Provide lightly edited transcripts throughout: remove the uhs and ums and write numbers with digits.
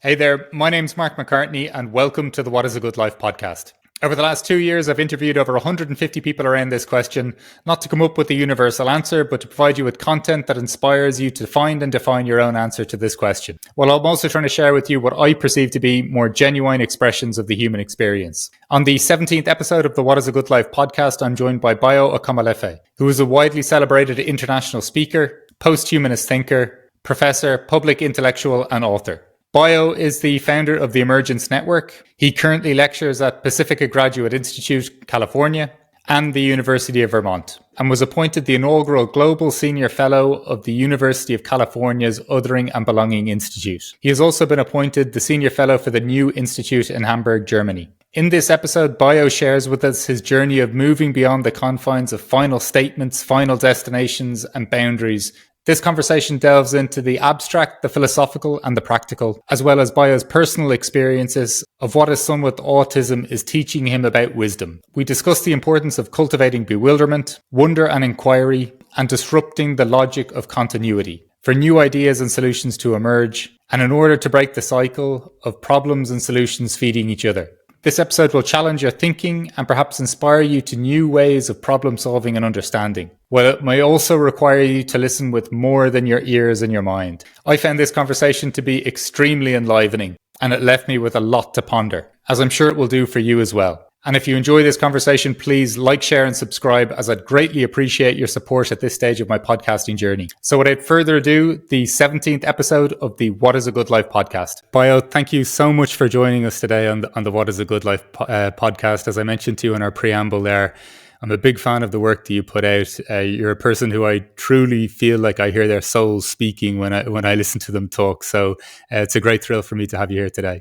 Hey there, my name's Mark McCartney and welcome to the What is a Good Life podcast. Over the last 2 years, I've interviewed over 150 people around this question, not to come up with a universal answer, but to provide you with content that inspires you to find and define your own answer to this question. While I'm also trying to share with you what I perceive to be more genuine expressions of the human experience. On the 17th episode of the What is a Good Life podcast, I'm joined by Bayo Akomolafe, who is a widely celebrated international speaker, posthumanist thinker, professor, public intellectual, and author. Bayo is the founder of the Emergence network. He currently lectures at Pacifica Graduate Institute, California, and the University of Vermont, and was appointed the inaugural Global Senior Fellow of the University of California's Othering and Belonging Institute. He has also been appointed the Senior Fellow for the New Institute in Hamburg, Germany. In this episode, Bayo shares with us his journey of moving beyond the confines of final statements, final destinations, and boundaries. This conversation delves into the abstract, the philosophical, and the practical, as well as Bayo's personal experiences of what his son with autism is teaching him about wisdom. We discuss the importance of cultivating bewilderment, wonder and inquiry, and disrupting the logic of continuity for new ideas and solutions to emerge, and in order to break the cycle of problems and solutions feeding each other. This episode will challenge your thinking and perhaps inspire you to new ways of problem solving and understanding, while it may also require you to listen with more than your ears and your mind. I found this conversation to be extremely enlivening, and it left me with a lot to ponder, as I'm sure it will do for you as well. And if you enjoy this conversation, please like, share, and subscribe, as I'd greatly appreciate your support at this stage of my podcasting journey. So without further ado, the 17th episode of the What is a Good Life podcast. Bayo, thank you so much for joining us today on the What is a Good Life podcast. As I mentioned to you in our preamble there, I'm a big fan of the work that you put out. You're a person who I truly feel like I hear their souls speaking when I listen to them talk. So it's a great thrill for me to have you here today.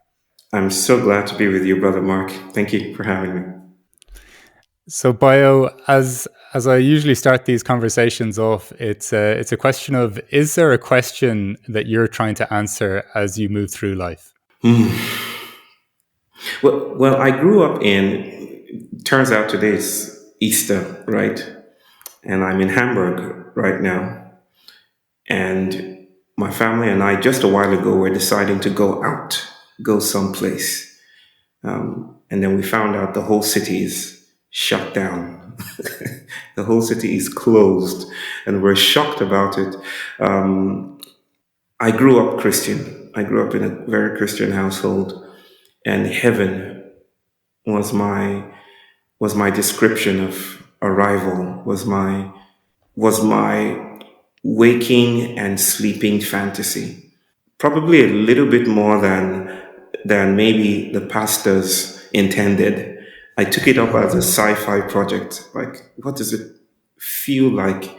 I'm so glad to be with you, brother Mark. Thank you for having me. So, Bayo, as I usually start these conversations off, it's a question of: is there a question that you're trying to answer as you move through life? Well, I grew up turns out today's Easter, right? And I'm in Hamburg right now. And my family and I, just a while ago, were deciding to go someplace. And then we found out the whole city is shut down. The whole city is closed, and we're shocked about it. I grew up Christian. I grew up in a very Christian household, and heaven was my description of arrival, was my waking and sleeping fantasy. Probably a little bit more than maybe the pastors intended. I took it up as a sci-fi project. Like, what does it feel like?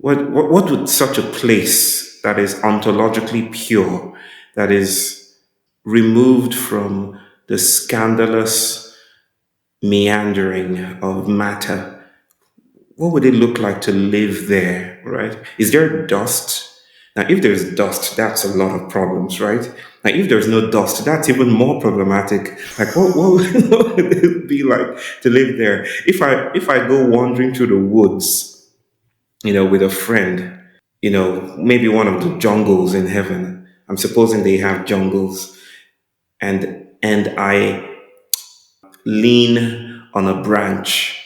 What would such a place that is ontologically pure, that is removed from the scandalous meandering of matter, what would it look like to live there, right? Is there dust? Now, if there's dust, that's a lot of problems, right? Now, if there's no dust, that's even more problematic. Like, what would it be like to live there? If I go wandering through the woods, with a friend, maybe one of the jungles in heaven. I'm supposing they have jungles, and I lean on a branch,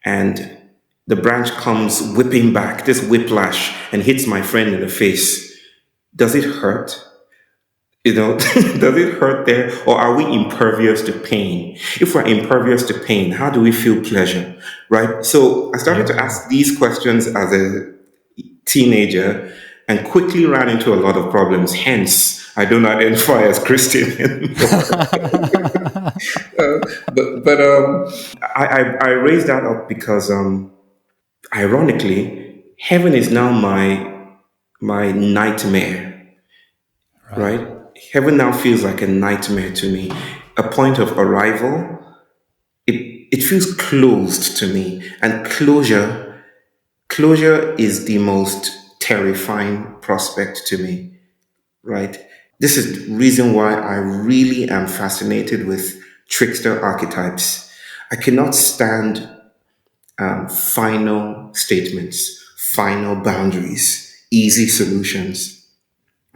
and the branch comes whipping back, this whiplash, and hits my friend in the face. Does it hurt? Does it hurt there? Or are we impervious to pain? If we're impervious to pain, how do we feel pleasure? Right? So I started to ask these questions as a teenager and quickly ran into a lot of problems. Hence, I don't identify as Christian anymore. I raised that up because, ironically, heaven is now my nightmare, right? Heaven now feels like a nightmare to me, a point of arrival. It feels closed to me, and closure is the most terrifying prospect to me, right? This is the reason why I really am fascinated with trickster archetypes. I cannot stand final statements, final boundaries, easy solutions.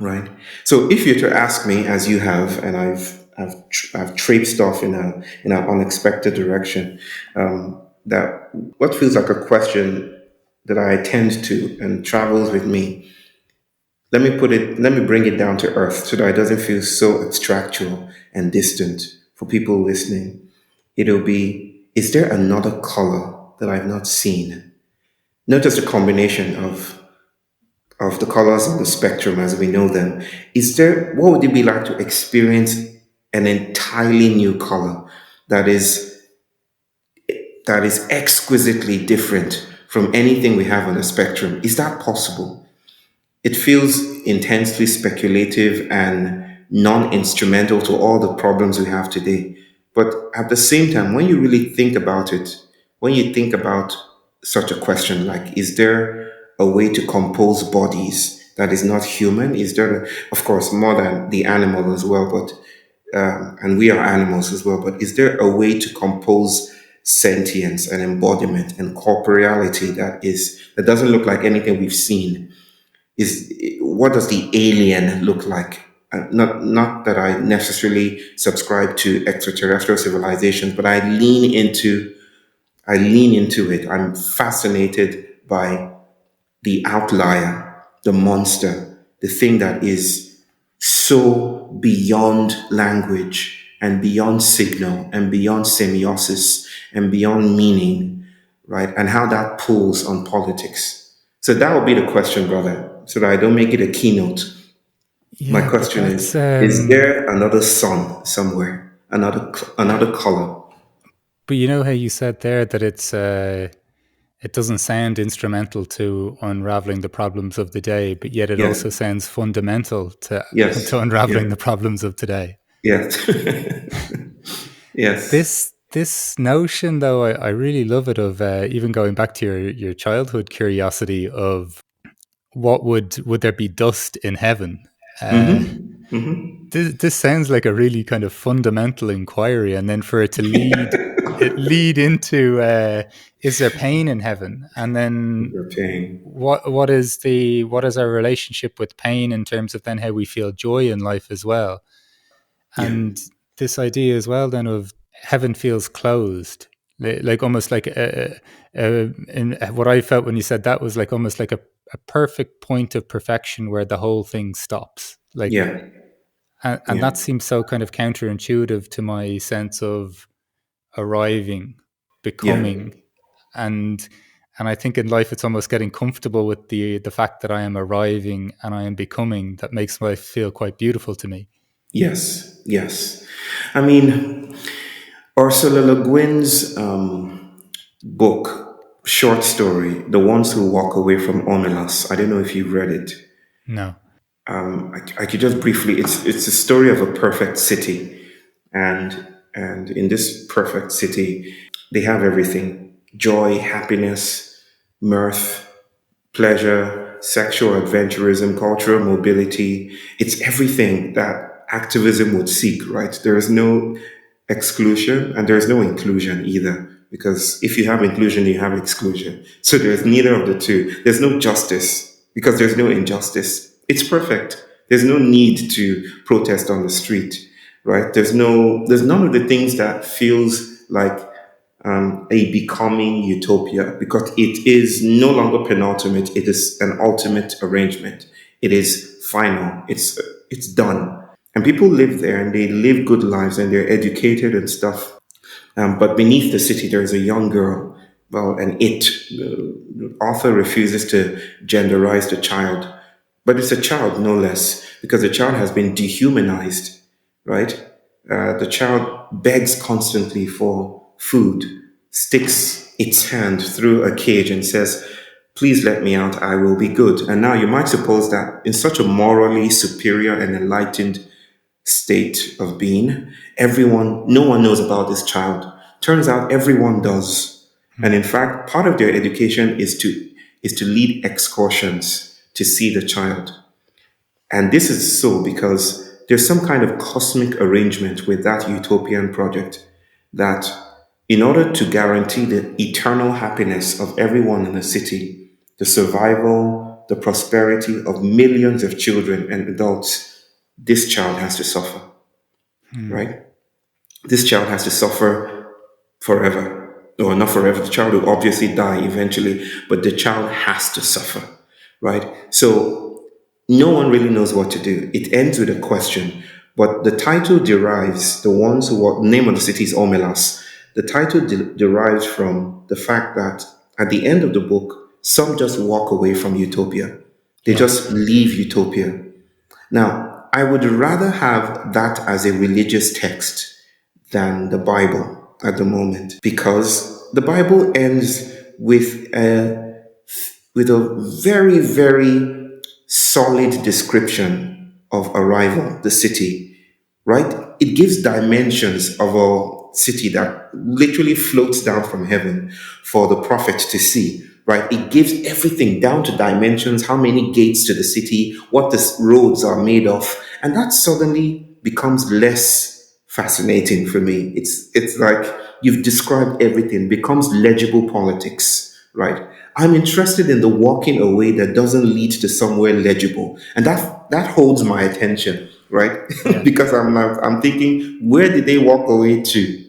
right? So if you're to ask me, as you have, and I've traipsed off in an unexpected direction, that what feels like a question that I attend to and travels with me. Let me bring it down to earth so that it doesn't feel so abstractual and distant for people listening. It'll be, is there another color that I've not seen? Not just a combination of the colors on the spectrum as we know them. Is there, what would it be like to experience an entirely new color that is that is exquisitely different from anything we have on the spectrum? Is that possible? It feels intensely speculative and non-instrumental to all the problems we have today. But at the same time, when you really think about it, when you think about such a question like, is there a way to compose bodies that is not human? Is there, of course, more than the animal as well, but and we are animals as well, but is there a way to compose sentience and embodiment and corporeality that doesn't look like anything we've seen? Is what does the alien look like? Not that I necessarily subscribe to extraterrestrial civilizations, but I lean into it. I'm fascinated by the outlier, the monster, the thing that is so beyond language and beyond signal and beyond semiosis and beyond meaning, right? And how that pulls on politics. So that would be the question, brother, so that I don't make it a keynote. My Yeah, but question that's is there another sun somewhere, another color? but you know how you said there that it doesn't sound instrumental to unraveling the problems of the day, but yet it Yes, also sounds fundamental to yes, to unraveling yes, the problems of today. yes, yes, This notion, though, I really love it. Of even going back to your childhood curiosity of what would there be dust in heaven? Uh, this sounds like a really kind of fundamental inquiry, and then for it to lead into is there pain in heaven, and then you're paying. what is our relationship with pain in terms of then how we feel joy in life as well, Yeah, and this idea as well then of heaven feels closed, like almost like in what I felt when you said that was like almost like a perfect point of perfection where the whole thing stops, like, yeah, and yeah, that seems so kind of counterintuitive to my sense of arriving, yeah. becoming, and I think in life it's almost getting comfortable with the fact that I am arriving and I am becoming that makes life feel quite beautiful to me. Yes, yes. I mean, Ursula Le Guin's book, short story, The Ones Who Walk Away from Omelas. I don't know if you've read it. No. I could just briefly. It's a story of a perfect city, and in this perfect city, they have everything: joy, happiness, mirth, pleasure, sexual adventurism, cultural mobility. It's everything that activism would seek, right? There is no exclusion and there is no inclusion either. Because if you have inclusion, you have exclusion. So there's neither of the two. There's no justice because there's no injustice. It's perfect. There's no need to protest on the street, right? There's none of the things that feels like a becoming utopia because it is no longer penultimate. It is an ultimate arrangement. It is final. It's done. And people live there and they live good lives and they're educated and stuff. But beneath the city, there's a young girl. Well, and the author refuses to genderize the child, but it's a child no less because the child has been dehumanized, right? The child begs constantly for food, sticks its hand through a cage and says, "Please let me out, I will be good." And now you might suppose that in such a morally superior and enlightened state of being, no one knows about this child. Turns out everyone does. And in fact, part of their education is to lead excursions to see the child. And this is so because there's some kind of cosmic arrangement with that utopian project that in order to guarantee the eternal happiness of everyone in the city, the survival the prosperity of millions of children and adults, this child has to suffer, right? This child has to suffer forever. Or not forever. The child will obviously die eventually, but the child has to suffer, right? So no one really knows what to do. It ends with a question, but the title derives, the ones who are, name of the city is Omelas. The title derives from the fact that at the end of the book, some just walk away from Utopia. They just leave Utopia. Now, I would rather have that as a religious text than the Bible at the moment, because the Bible ends with a very, very solid description of arrival, the city, right? It gives dimensions of a city that literally floats down from heaven for the prophet to see, right? It gives everything down to dimensions, how many gates to the city, what the roads are made of, and that suddenly becomes less fascinating for me. It's like you've described everything, becomes legible politics, right? I'm interested in the walking away that doesn't lead to somewhere legible, and that holds my attention, right? Because I'm thinking, where did they walk away to?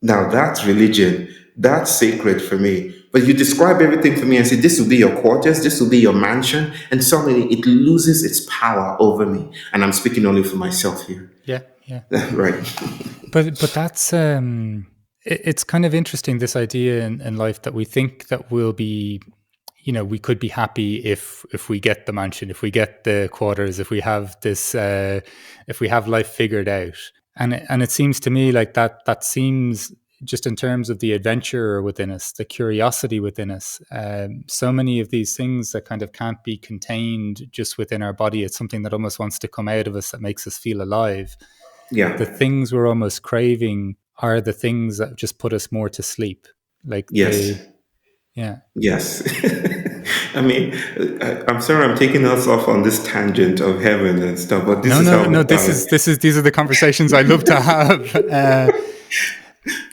Now that's religion. That's sacred for me. But you describe everything for me and say, this will be your quarters, this will be your mansion. And suddenly it loses its power over me. And I'm speaking only for myself here. Yeah, yeah. Right. But that's it's kind of interesting, this idea in life that we think that we'll be, we could be happy if we get the mansion, if we get the quarters, if we have this, if we have life figured out. And it seems to me like that seems, just in terms of the adventure within us, the curiosity within us, so many of these things that kind of can't be contained just within our body. It's something that almost wants to come out of us, that makes us feel alive. Yeah. The things we're almost craving are the things that just put us more to sleep. Like Yes. yeah. Yes. I mean, I'm sorry I'm taking us off on this tangent of heaven and stuff, but this is how we these are the conversations I love to have.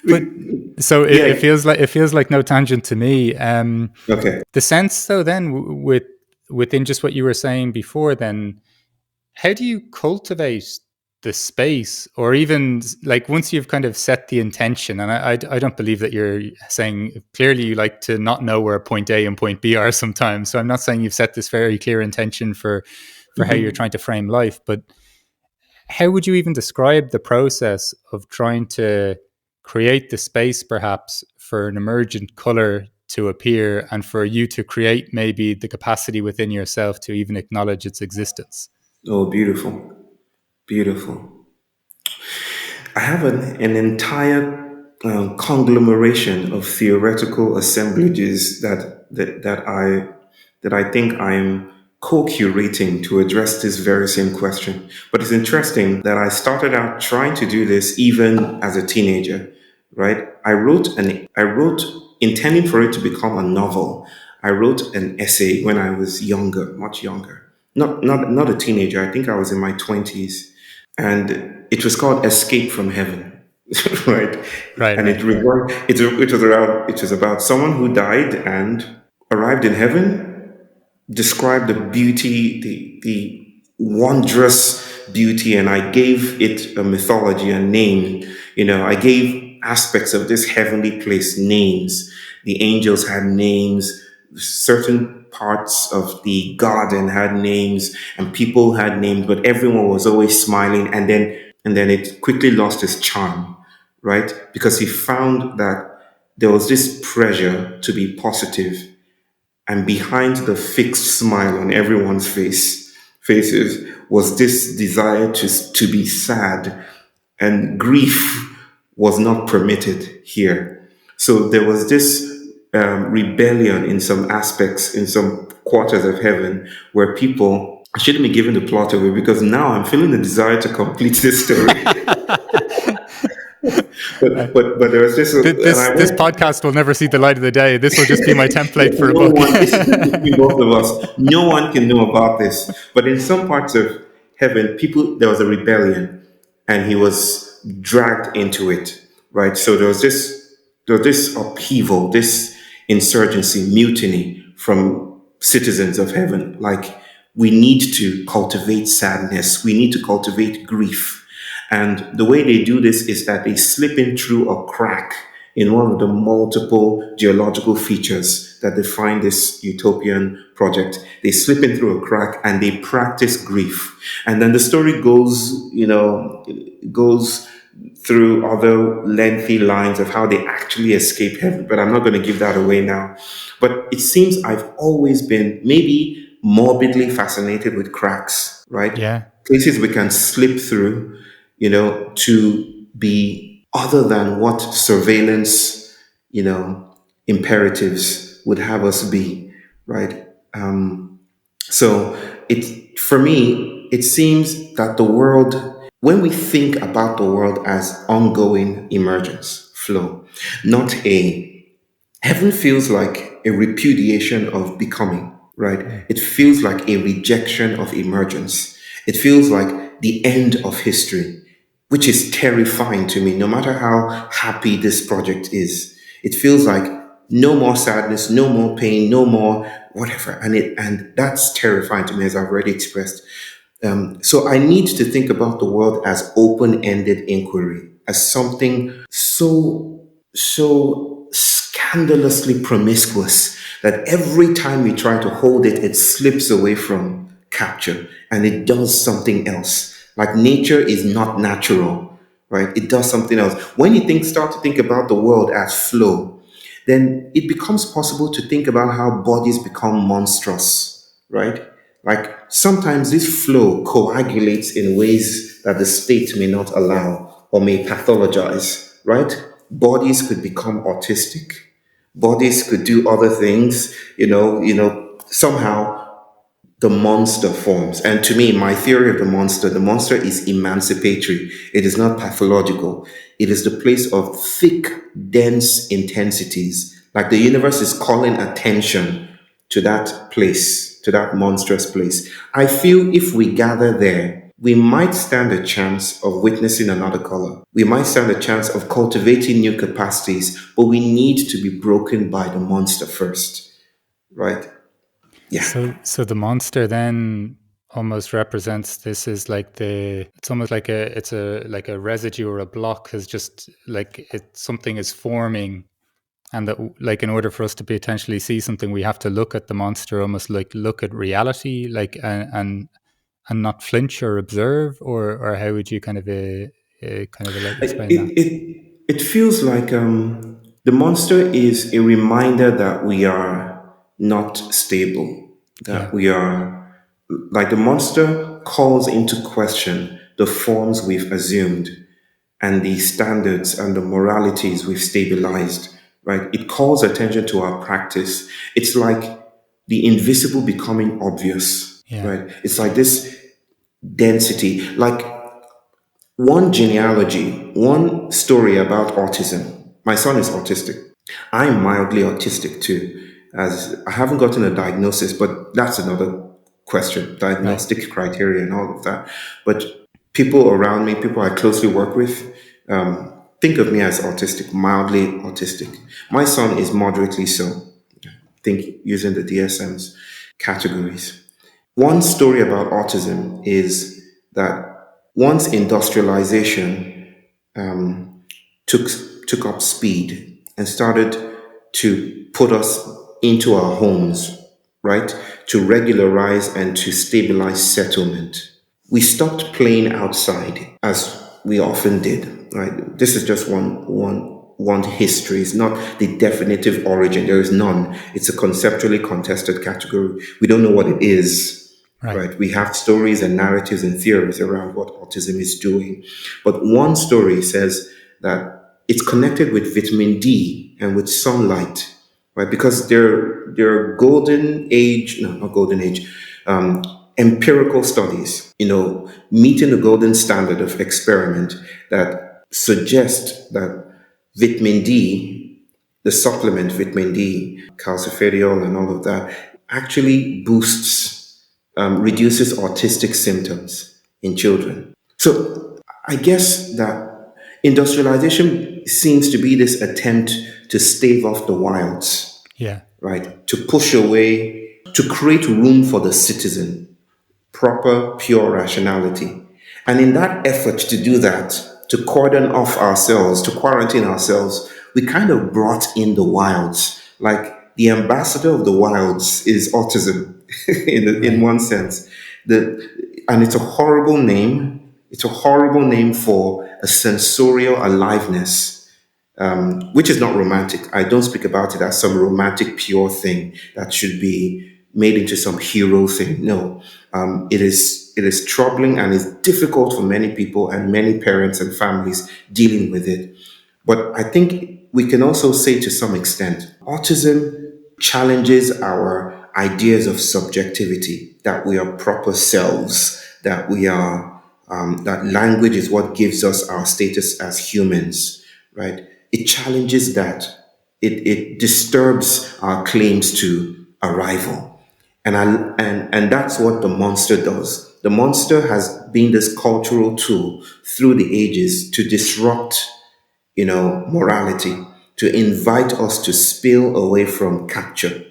But so it feels like no tangent to me. Okay. The sense, though, then within just what you were saying before, then how do you cultivate the space, or even like once you've kind of set the intention? And I don't believe that you're saying, clearly you like to not know where point A and point B are sometimes. So I'm not saying you've set this very clear intention for how you're trying to frame life, but how would you even describe the process of trying to create the space perhaps for an emergent color to appear, and for you to create maybe the capacity within yourself to even acknowledge its existence? Oh, beautiful. Beautiful. I have an entire conglomeration of theoretical assemblages that I think I'm co-curating to address this very same question. But it's interesting that I started out trying to do this even as a teenager, right? I wrote intending for it to become a novel. I wrote an essay when I was younger, much younger. Not a teenager. I think I was in my 20s, and it was called Escape from Heaven, right? Right, And right. it was about someone who died and arrived in heaven, described the beauty, the wondrous beauty, and I gave it a mythology, a name. I gave aspects of this heavenly place names. The angels had names, certain parts of the garden had names, and people had names, but everyone was always smiling. And then it quickly lost its charm, right? Because he found that there was this pressure to be positive, and behind the fixed smile on everyone's faces was this desire to be sad, and grief was not permitted here. So there was this rebellion in some aspects, in some quarters of heaven, where people, I shouldn't be giving the plot away because now I'm feeling the desire to complete this story. but there was this, This podcast will never see the light of the day. This will just be my template for a no book. one, this is between both of us. No one can know about this. But in some parts of heaven, there was a rebellion, and he was dragged into it, right? So there was this upheaval, this insurgency, mutiny from citizens of heaven. Like, we need to cultivate sadness, we need to cultivate grief. And the way they do this is that they slip in through a crack in one of the multiple geological features that define this utopian project. They slip in through a crack and they practice grief. And then the story goes through other lengthy lines of how they actually escape heaven. But I'm not going to give that away now. But it seems I've always been maybe morbidly fascinated with cracks, right? Yeah. Places we can slip through, to be other than what surveillance, imperatives would have us be, right? So for me, it seems that the world, when we think about the world as ongoing emergence, flow, not heaven feels like a repudiation of becoming, right? It feels like a rejection of emergence. It feels like the end of history, which is terrifying to me, no matter how happy this project is. It feels like no more sadness, no more pain, no more whatever. And that's terrifying to me, as I've already expressed. So I need to think about the world as open-ended inquiry, as something so scandalously promiscuous that every time you try to hold it, it slips away from capture and it does something else. Like, nature is not natural, right? It does something else. When you start to think about the world as flow, then it becomes possible to think about how bodies become monstrous, right? Like, sometimes this flow coagulates in ways that the state may not allow or may pathologize, right? Bodies could become autistic. Bodies could do other things, somehow the monster forms. And to me, my theory of the monster is emancipatory. It is not pathological. It is the place of thick, dense intensities. Like, the universe is calling attention to that place, to that monstrous place. I feel if we gather there, we might stand a chance of witnessing another color. We might stand a chance of cultivating new capacities, but we need to be broken by the monster first, right? Yeah. So the monster then almost represents this is like it's almost like a residue or a block is just like something is forming, and that, like, in order for us to potentially see something, we have to look at the monster, almost like look at reality, like, and not flinch or observe, or how would you like explain that? It feels like the monster is a reminder that we are not stable, Yeah. that we are, like, the monster calls into question the forms we've assumed and the standards and the moralities we've stabilized, right? It calls attention to our practice. It's like the invisible becoming obvious, Yeah. right? It's like this density, like one genealogy, one story about autism. My son is autistic. I'm mildly autistic too. As I haven't gotten a diagnosis, but that's another question, Right. diagnostic criteria and all of that. But people around me, people I closely work with, think of me as autistic, mildly autistic. My son is moderately so. Think using the DSM's categories. One story about autism is that once industrialization took took up speed and started to put us into our homes, right? To regularize and to stabilize settlement. We stopped playing outside as we often did, right? This is just one history. It's not the definitive origin. There is none. It's a conceptually contested category. We don't know what it is. Right. Right. We have stories and narratives and theories around what autism is doing. But one story says that it's connected with vitamin D and with sunlight, right? Because there are golden age, no, not golden age, empirical studies, meeting the golden standard of experiment that suggest that vitamin D, the supplement vitamin D, calcifediol and all of that, actually reduces autistic symptoms in children. So I guess that industrialization seems to be this attempt to stave off the wilds, Yeah. right? To push away to create room for the citizen, proper, pure rationality. And in that effort to do that, to cordon off ourselves, to quarantine ourselves, we kind of brought in the wilds. Like the ambassador of the wilds is autism in one sense. And it's a horrible name. It's a horrible name for a sensorial aliveness, which is not romantic. I don't speak about it as some romantic, pure thing that should be made into some hero thing. No, it is troubling and it's difficult for many people and many parents and families dealing with it. But I think we can also say to some extent, autism challenges our ideas of subjectivity, that we are proper selves, that we are, that language is what gives us our status as humans, right? It challenges that. It disturbs our claims to arrival. And that's what the monster does. The monster has been this cultural tool through the ages to disrupt, morality, to invite us to spill away from capture,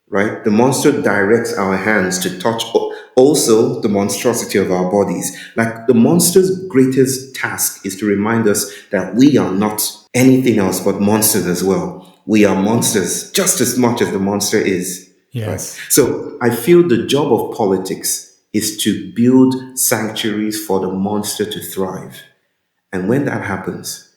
right? The monster directs our hands to touch also the monstrosity of our bodies. Like the monster's greatest task is to remind us that we are not anything else but monsters as well. We are monsters just as much as the monster is. Right. Yes. So I feel the job of politics is to build sanctuaries for the monster to thrive. And when that happens,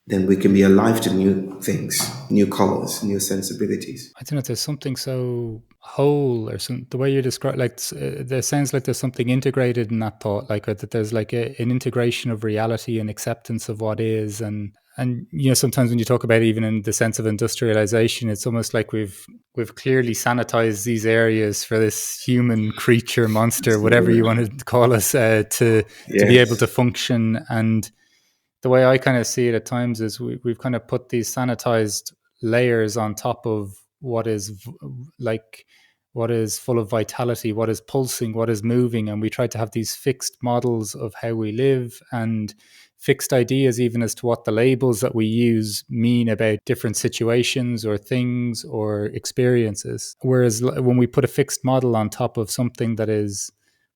then we can be alive to new things, new colors, new sensibilities. I don't know. There's something so whole, or some the way you describe, like there sounds like there's something integrated in that thought, like that there's like an integration of reality and acceptance of what is, and sometimes when you talk about it, even in the sense of industrialization, it's almost like we've clearly sanitized these areas for this human creature, monster, whatever you want to call us, to be able to Yes. function. And the way I kind of see it at times is we've kind of put these sanitized layers on top of what is like what is full of vitality, what is pulsing, what is moving, and we try to have these fixed models of how we live and fixed ideas even as to what the labels that we use mean about different situations or things or experiences. Whereas when we put a fixed model on top of something that is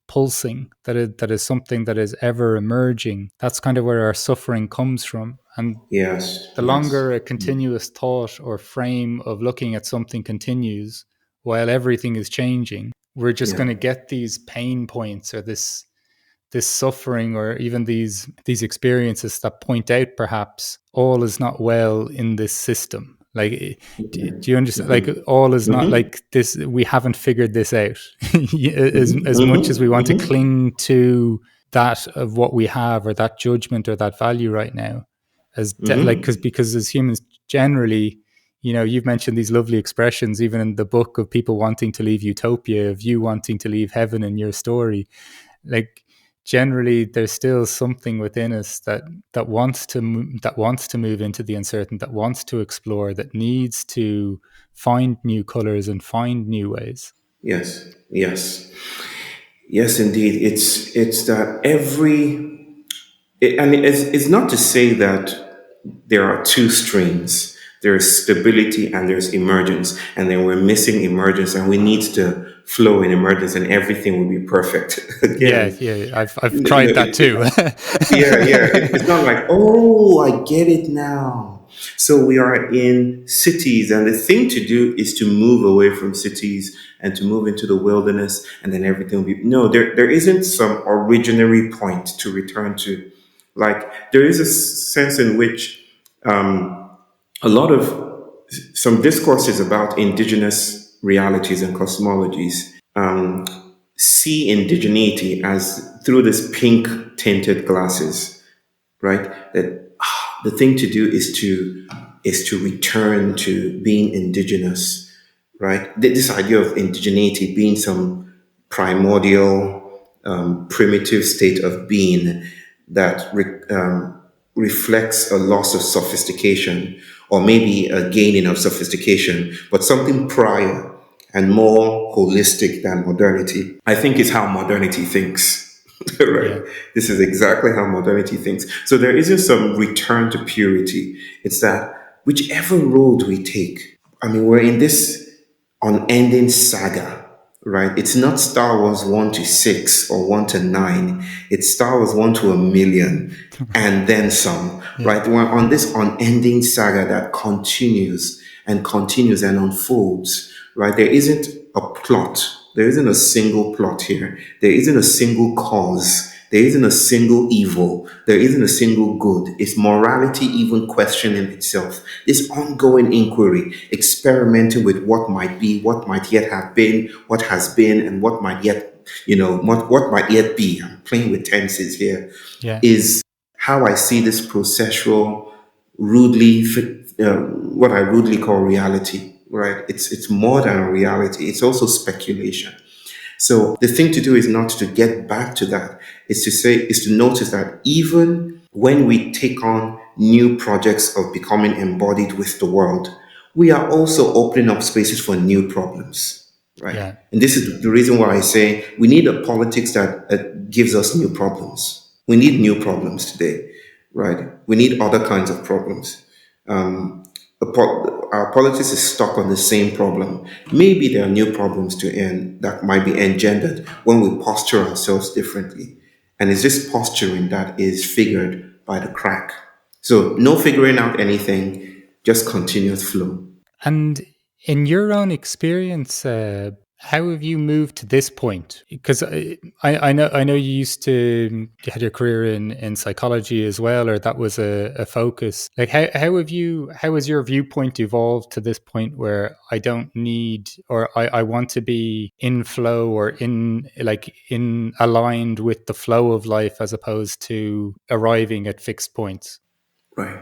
pulsing, that is something that is ever emerging, that's kind of where our suffering comes from. And Yes. the Yes. longer a continuous thought or frame of looking at something continues while everything is changing, we're just Yeah. going to get these pain points or this suffering or even these experiences that point out perhaps all is not well in this system. Like, do you understand? Like, all is not like this. We haven't figured this out. As much as we want to cling to that of what we have or that judgment or that value right now, like because as humans generally, you've mentioned these lovely expressions even in the book of people wanting to leave utopia, of you wanting to leave heaven in your story. Like, generally there's still something within us that wants to move into the uncertain, that wants to explore, that needs to find new colors and find new ways. Yes. Yes. Yes, indeed. It's that and it's not to say that there are two streams. There's stability and there's emergence, and then we're missing emergence, and we need to flow in emergence, and everything will be perfect. Yeah, Again, I've tried that too. It's not like, oh, I get it now. So we are in cities, and the thing to do is to move away from cities and to move into the wilderness, and then everything will be. No, there isn't some originary point to return to. Like, there is a sense in which a lot of some discourses about indigenous realities and cosmologies see indigeneity as through this pink tinted glasses, right? That the thing to do is to return to being indigenous, right? This idea of indigeneity being some primordial, primitive state of being that reflects a loss of sophistication, or maybe a gaining of sophistication, but something prior and more holistic than modernity, I think is how modernity thinks. Right? Yeah. This is exactly how modernity thinks. So there isn't some return to purity. It's that whichever road we take, I mean, we're in this unending saga, right? It's not Star Wars 1 to 6 or 1 to 9. It's Star Wars 1 to a million and then some, Yeah. right? We're on this unending saga that continues and unfolds, right? There isn't a plot. There isn't a single plot here. There isn't a single cause. There isn't a single evil. There isn't a single good. Is morality even questioning itself? This ongoing inquiry, experimenting with what might be, what might yet have been, what has been, and what might yet, what might yet be. I'm playing with tenses here. Yeah. Is how I see this processual, what I rudely call reality. Right? It's more than a reality. It's also speculation. So the thing to do is not to get back to that. Is to notice that even when we take on new projects of becoming embodied with the world, we are also opening up spaces for new problems, right? Yeah. And this is the reason why I say we need a politics that gives us new problems. We need new problems today, right? We need other kinds of problems. Our politics is stuck on the same problem. Maybe there are new problems to end that might be engendered when we posture ourselves differently. And it's this posturing that is figured by the crack. So no figuring out anything, just continuous flow. And in your own experience, how have you moved to this point? Because I know you used to you had your career in psychology as well, or that was a focus. Like how has your viewpoint evolved to this point where I don't need or I want to be in flow or in aligned with the flow of life as opposed to arriving at fixed points? Right.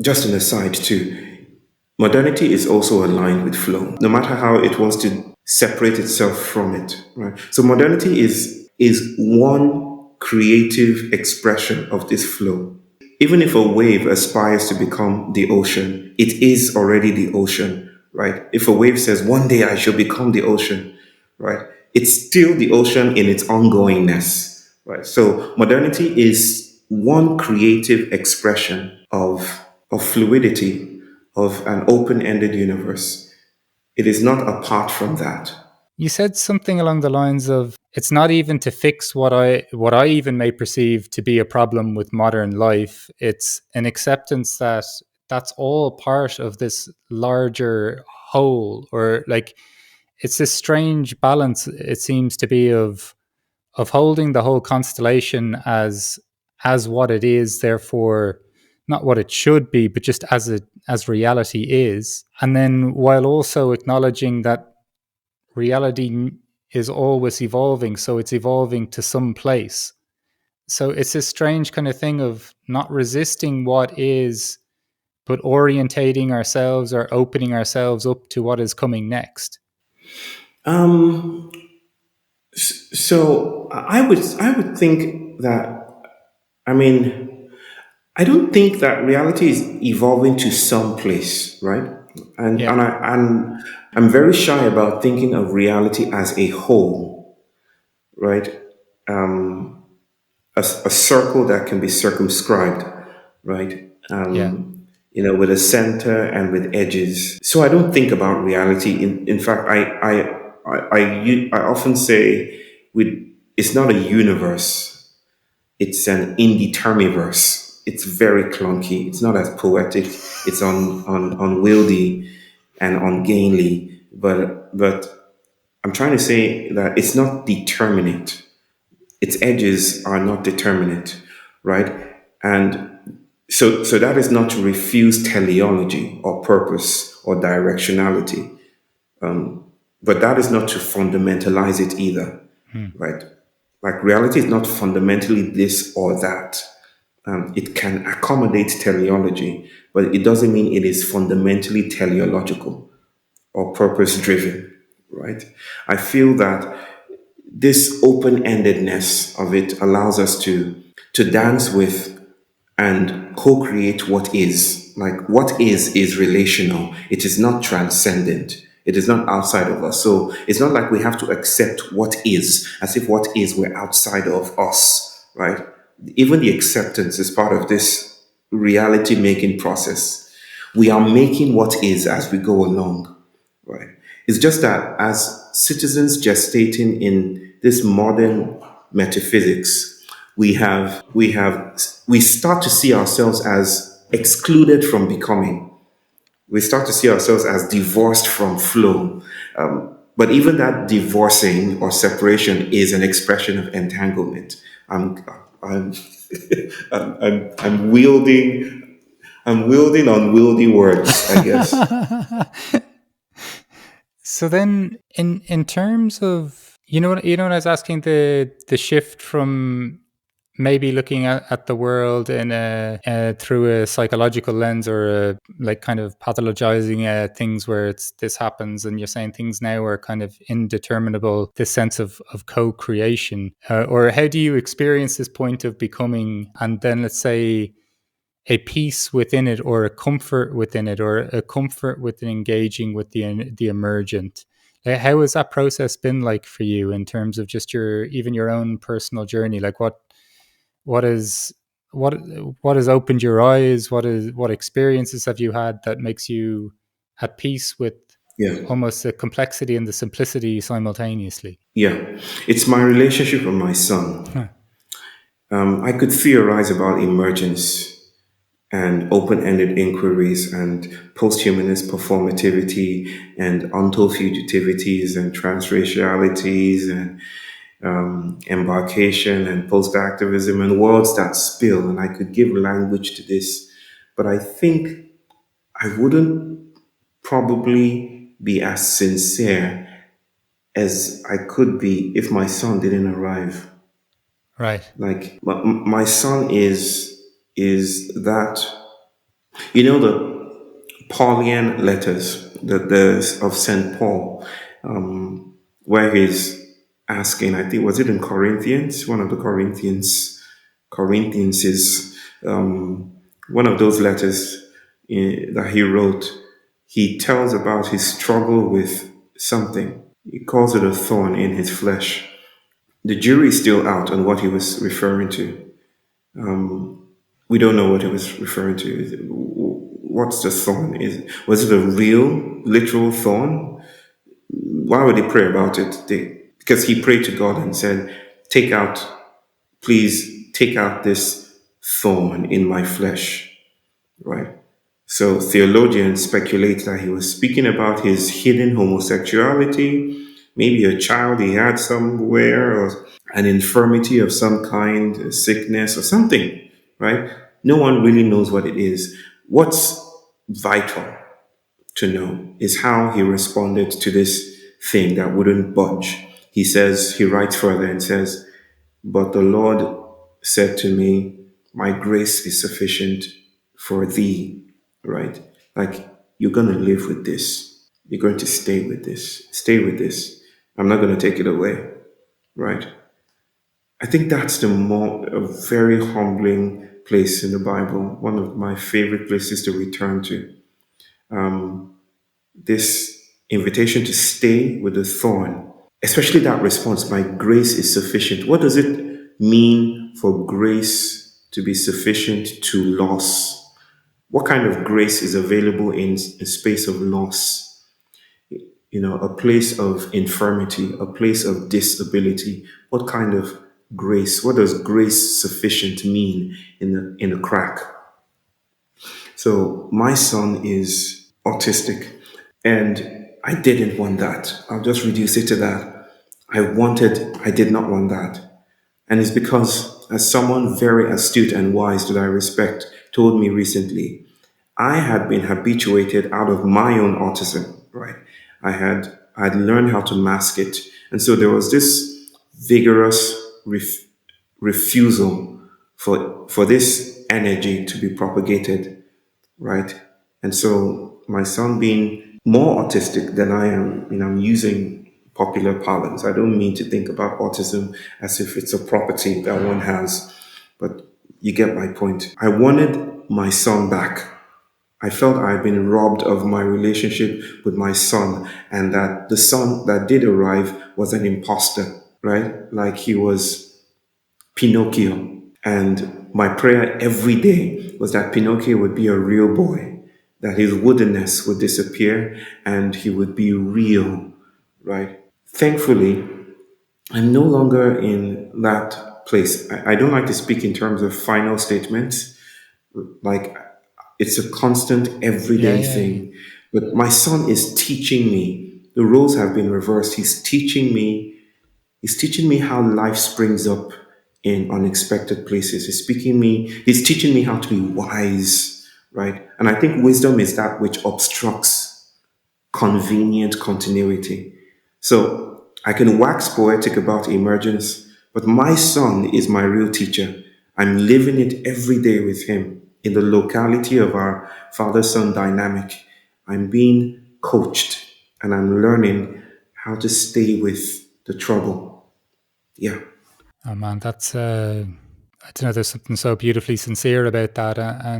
Just an aside too, modernity is also aligned with flow, no matter how it wants to separate itself from it. Right. So modernity is one creative expression of this flow. Even if a wave aspires to become the ocean, it is already the ocean, right? If a wave says, one day I shall become the ocean, right? It's still the ocean in its ongoingness, right? So modernity is one creative expression of fluidity, of an open-ended universe. It is not apart from that. You said something along the lines of it's not even to fix what I even may perceive to be a problem with modern life. It's an acceptance that that's all part of this larger whole, or like it's this strange balance it seems to be of holding the whole constellation as what it is, therefore not what it should be, but just as reality is. And then while also acknowledging that reality is always evolving, so it's evolving to some place. So it's this strange kind of thing of not resisting what is, but orientating ourselves or opening ourselves up to what is coming next. Um, so I would think that, I mean, I don't think that reality is evolving to some place, right? And Yeah, I'm very shy about thinking of reality as a whole, right? A circle that can be circumscribed, right? yeah, With a center and with edges. So I don't think about reality. In fact, I often say, with it's not a universe. It's an indetermiverse. It's very clunky. It's not as poetic. It's unwieldy and ungainly. But I'm trying to say that it's not determinate. Its edges are not determinate, right? And so that is not to refuse teleology or purpose or directionality, but that is not to fundamentalize it either, right? Like reality is not fundamentally this or that. It can accommodate teleology, but it doesn't mean it is fundamentally teleological or purpose driven, right? I feel that this open-endedness of it allows us to dance with and co-create what is. Like what is relational. It is not transcendent. It is not outside of us. So it's not like we have to accept what is as if what is were outside of us, right? Even the acceptance is part of this reality making process. We are making what is as we go along, right? It's just that as citizens gestating in this modern metaphysics, we start to see ourselves as excluded from becoming. We start to see ourselves as divorced from flow. But even that divorcing or separation is an expression of entanglement. I'm, I'm, I'm wielding, unwieldy words, I guess. So then, in terms of when I was asking the shift from maybe looking at the world in through a psychological lens, or like kind of pathologizing things where this happens, and you're saying things now are kind of indeterminable, this sense of co-creation, or how do you experience this point of becoming, and then let's say a peace within it, or a comfort within it, or a comfort within engaging with the emergent? How has that process been like for you in terms of just your own personal journey? Like what is what has opened your eyes? What experiences have you had that makes you at peace with Yeah. almost the complexity and the simplicity simultaneously? Yeah. It's my relationship with my son. Huh. I could theorize about emergence and open-ended inquiries and posthumanist performativity and ontofugitivities and transracialities and embarkation and post-activism and words that spill, and I could give language to this, but I think I wouldn't probably be as sincere as I could be if my son didn't arrive. Right. Like my son is that, you know, the Pauline letters, the of Saint Paul, where he's asking, I think, was it in Corinthians, one of the Corinthians is one of those letters that he wrote. He tells about his struggle with something. He calls it a thorn in his flesh. The jury is still out on what he was referring to. We don't know what he was referring to. What's the thorn? Was it a real, literal thorn? Why would he pray about it? Because he prayed to God and said, please take out this thorn in my flesh, right? So theologians speculate that he was speaking about his hidden homosexuality, maybe a child he had somewhere, or an infirmity of some kind, a sickness or something, right? No one really knows what it is. What's vital to know is how he responded to this thing that wouldn't budge. He writes further and says, but the Lord said to me, my grace is sufficient for thee, right? Like, you're going to live with this. You're going to stay with this. Stay with this. I'm not going to take it away, right? I think that's a very humbling place in the Bible. One of my favorite places to return to. This invitation to stay with the thorn, especially that response, my grace is sufficient. What does it mean for grace to be sufficient to loss? What kind of grace is available in a space of loss? You know, a place of infirmity, a place of disability. What kind of grace? What does grace sufficient mean in a crack? So my son is autistic, and I didn't want that. I'll just reduce it to that. I did not want that. And it's because, as someone very astute and wise that I respect told me recently, I had been habituated out of my own autism, right? I'd learned how to mask it. And so there was this vigorous refusal for this energy to be propagated, right? And so my son being more autistic than I am, I'm using popular parlance. I don't mean to think about autism as if it's a property that one has, but you get my point. I wanted my son back. I felt I had been robbed of my relationship with my son, and that the son that did arrive was an imposter, right? Like he was Pinocchio. And my prayer every day was that Pinocchio would be a real boy, that his woodenness would disappear and he would be real, right? Thankfully, I'm no longer in that place. I don't like to speak in terms of final statements. Like, it's a constant Yeah, everyday yeah, yeah. thing. But my son is teaching me. The roles have been reversed. He's teaching me how life springs up in unexpected places. He's teaching me how to be wise, right? And I think wisdom is that which obstructs convenient continuity. So I can wax poetic about emergence, but my son is my real teacher. I'm living it every day with him in the locality of our father son dynamic. I'm being coached and I'm learning how to stay with the trouble. Yeah, Oh man, that's I don't know. There's something so beautifully sincere about that, I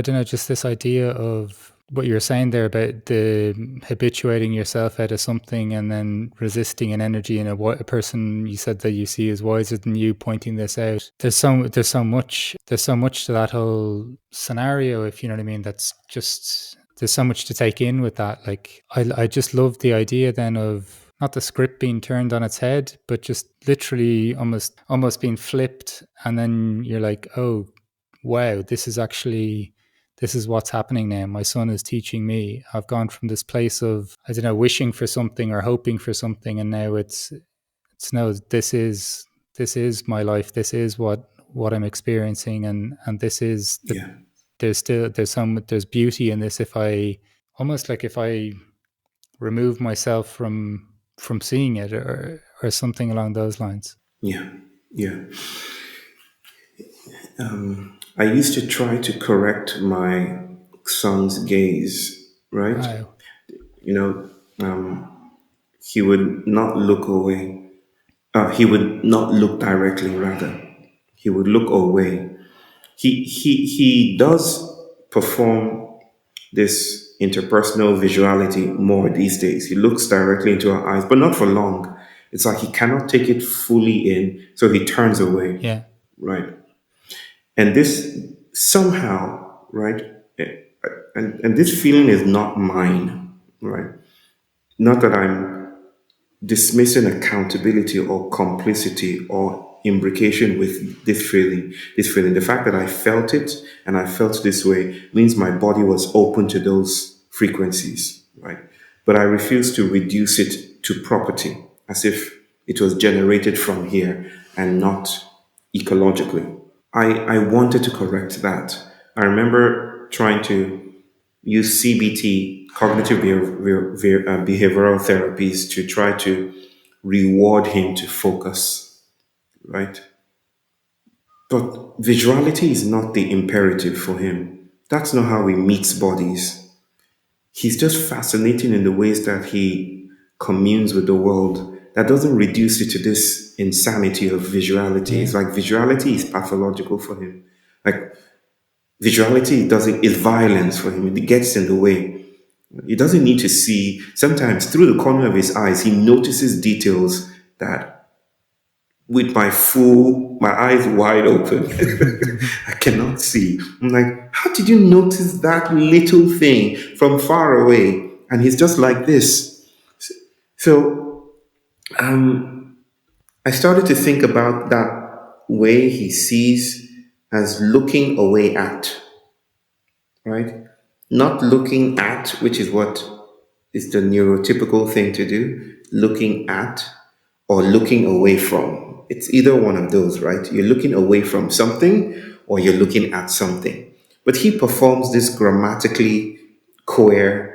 don't know, just this idea of what you were saying there about the habituating yourself out of something and then resisting an energy in a person you said that you see as wiser than you pointing this out. There's so much to that whole scenario, if you know what I mean. That's just there's so much to take in with that. Like I just love the idea then of not the script being turned on its head, but just literally almost being flipped, and then you're like, oh wow, this is what's happening now. My son is teaching me. I've gone from this place of, I don't know, wishing for something or hoping for something, and now it's no, this is my life. This is what I'm experiencing, and this is the yeah, there's beauty in this if I almost like if I remove myself from seeing it or something along those lines. yeah, yeah. I used to try to correct my son's gaze, right? Wow. You know, he would not look away. He would not look directly, rather. He would look away. He does perform this interpersonal visuality more these days. He looks directly into our eyes, but not for long. It's like he cannot take it fully in, so he turns away, Yeah. right? And this somehow, right? And this feeling is not mine, right? Not that I'm dismissing accountability or complicity or imbrication with this feeling. This feeling, the fact that I felt it and I felt this way means my body was open to those frequencies, right? But I refuse to reduce it to property as if it was generated from here and not ecologically. I wanted to correct that. I remember trying to use CBT, cognitive behavioral therapies, to try to reward him to focus, right? But visuality is not the imperative for him. That's not how he meets bodies. He's just fascinating in the ways that he communes with the world. That doesn't reduce it to this insanity of visuality. Yeah. It's like visuality is pathological for him. Like visuality doesn't is violence for him. It gets in the way. He doesn't need to see. Sometimes through the corner of his eyes, he notices details that, with my eyes wide open, I cannot see. I'm like, how did you notice that little thing from far away? And he's just like this. So I started to think about that way he sees as looking away at, right? Not looking at, which is what is the neurotypical thing to do, looking at or looking away from. It's either one of those, right? You're looking away from something or you're looking at something. But he performs this grammatically queer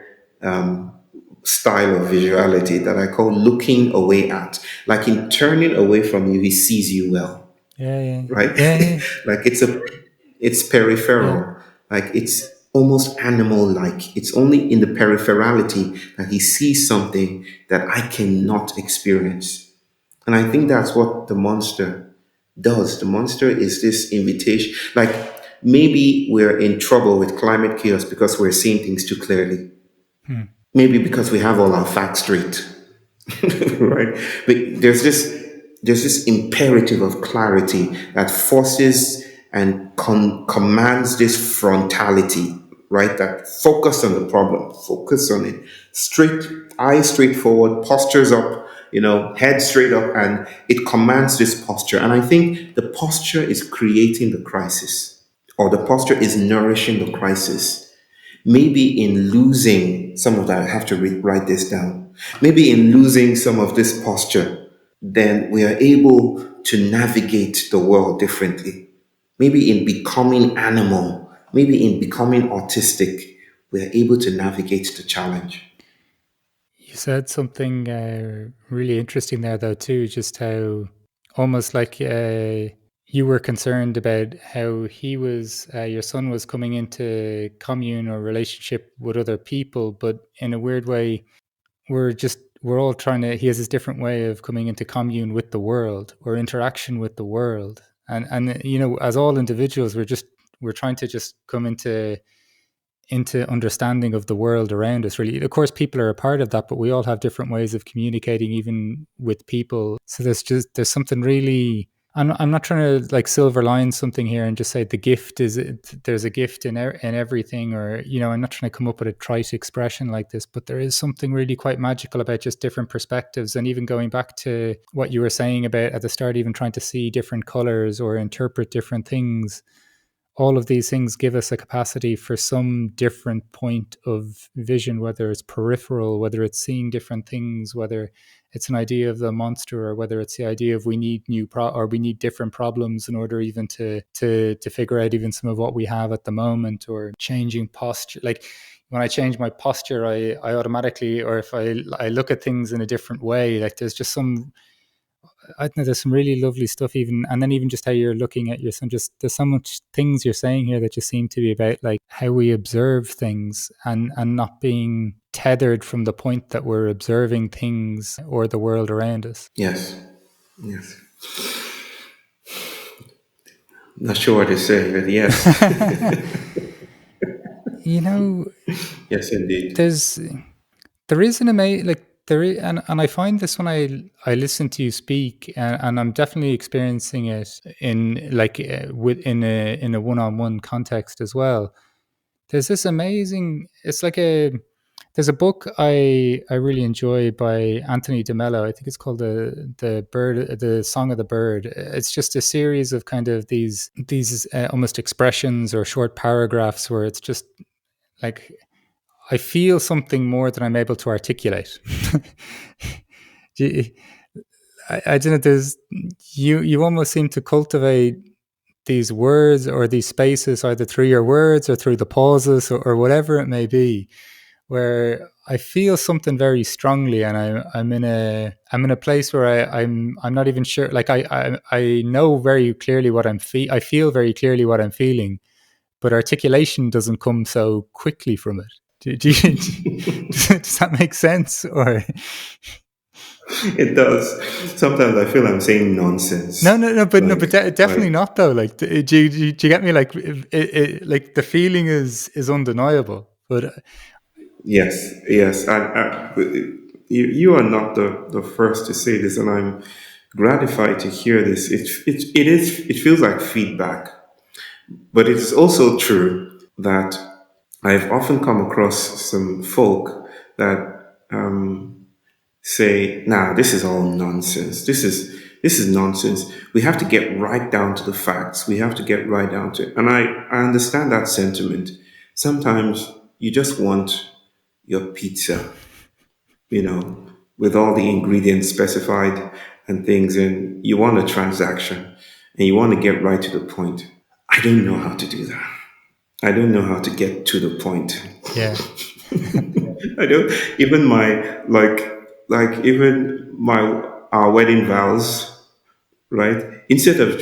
style of visuality that I call looking away at. Like in turning away from you, he sees you well, Yeah. Yeah. right? Yeah. Yeah. Like it's Yeah. peripheral, like it's almost animal like. It's only in the peripherality that he sees something that I cannot experience. And I think that's what the monster does. The monster is this invitation. Like maybe we're in trouble with climate chaos because we're seeing things too clearly. Hmm. Maybe because we have all our facts straight. Right? But there's this imperative of clarity that forces and commands this frontality, right? That focus on the problem, focus on it, straight, eyes straight forward, postures up, head straight up, and it commands this posture. And I think the posture is creating the crisis, or the posture is nourishing the crisis. Maybe in losing some of that, I have to write this down. Maybe in losing some of this posture, then we are able to navigate the world differently. Maybe in becoming animal, maybe in becoming autistic, we are able to navigate the challenge. You said something really interesting there, though, too, just how almost like you were concerned about how he was, your son was coming into commune or relationship with other people, but in a weird way, we're all trying to, he has this different way of coming into commune with the world or interaction with the world. And as all individuals, we're trying to just come into understanding of the world around us, really. Of course, people are a part of that, but we all have different ways of communicating, even with people. So there's something really, I'm not trying to like silver line something here and just say the gift is, there's a gift in everything, or, I'm not trying to come up with a trite expression like this, but there is something really quite magical about just different perspectives. And even going back to what you were saying about at the start, even trying to see different colors or interpret different things, all of these things give us a capacity for some different point of vision, whether it's peripheral, whether it's seeing different things, whether it's an idea of the monster, or whether it's the idea of we need or we need different problems in order even to figure out even some of what we have at the moment, or changing posture. Like when I change my posture, I automatically, or if I look at things in a different way, like there's just some, I think there's some really lovely stuff, even, and then even just how you're looking at your son, just there's so much things you're saying here that just seem to be about like how we observe things, and not being tethered from the point that we're observing things or the world around us. Yes. Not sure what to say, but yes. Yes, indeed. There is an amazing, like there is, and I find this when I listen to you speak, and I'm definitely experiencing it in like within in a one-on-one context as well. There's this amazing, it's like there's a book I really enjoy by Anthony DeMello. I think it's called the Song of the Bird. It's just a series of kind of these almost expressions or short paragraphs where it's just like I feel something more than I'm able to articulate. I don't know. There's you almost seem to cultivate these words or these spaces either through your words or through the pauses, or whatever it may be, where I feel something very strongly, and I'm in a place where I'm not even sure. Like I know very clearly what I feel very clearly what I'm feeling, but articulation doesn't come so quickly from it. Does that make sense? Or It does. Sometimes I feel I'm saying nonsense. no, but definitely like, not though. Like, do you get me? Like, like the feeling is undeniable. But yes. You are not the first to say this, and I'm gratified to hear this. It feels like feedback, but it's also true that I've often come across some folk that say, "Nah, this is all nonsense. This is nonsense. We have to get right down to the facts. We have to get right down to it." And I understand that sentiment. Sometimes you just want your pizza, with all the ingredients specified and things, and you want a transaction, and you want to get right to the point. I don't know how to do that. I don't know how to get to the point. yeah, I don't even my even my our wedding vows, right? Instead of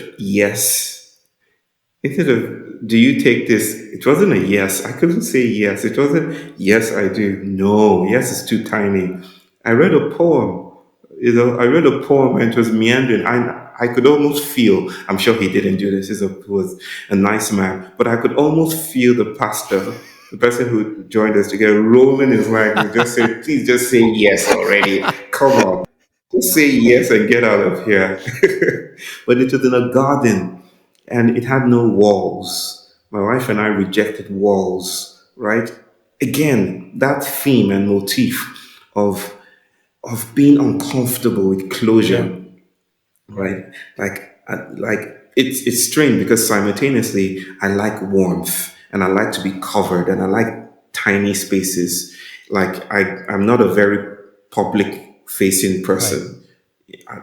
do you take this? It wasn't a yes. I couldn't say yes. It wasn't yes, I do. No, yes is too tiny. I read a poem. I read a poem and it was meandering. I could almost feel. I'm sure he didn't do this. He was a nice man, but I could almost feel the pastor, the person who joined us together, rolling his leg and just say, "Please, just say yes already. Come on, just say yes and get out of here." But it was in a garden and it had no walls. My wife and I rejected walls right? Again, that theme and motif of being uncomfortable with Yeah. closure, right? Like it's strange because simultaneously I like warmth and I like to be covered and I like tiny spaces. Like I'm not a very public facing Right. person.